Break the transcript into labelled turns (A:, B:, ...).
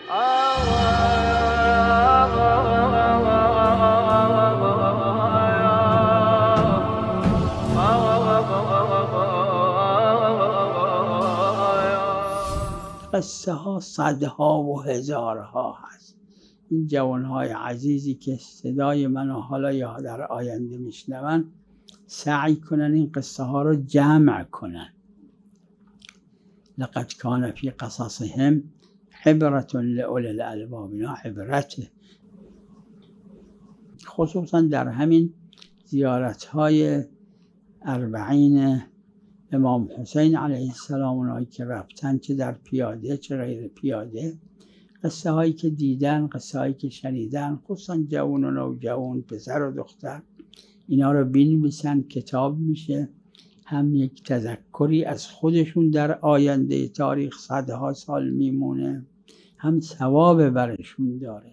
A: قصه ها صدها و هزارها هست. این جوانهای عزیزی که صدای منو حالا یا در آینده میشنون سعی کنن این قصه ها رو جمع کنن. لقد کان فی قصصهم عبرة لأولی الالباب. اینا عبرته، خصوصا در همین زیارت های 40 امام حسین علیه السلام، اونایی که رفتن چه در پیاده چه غیر پیاده، قصه هایی که دیدن، قصه هایی که شنیدن، خصوصا جوان و نوجوان، پسر و دختر، اینا رو بنویسن، کتاب میشه. هم یک تذکری از خودشون در آینده تاریخ صدها سال میمونه، هم ثواب برشون داره.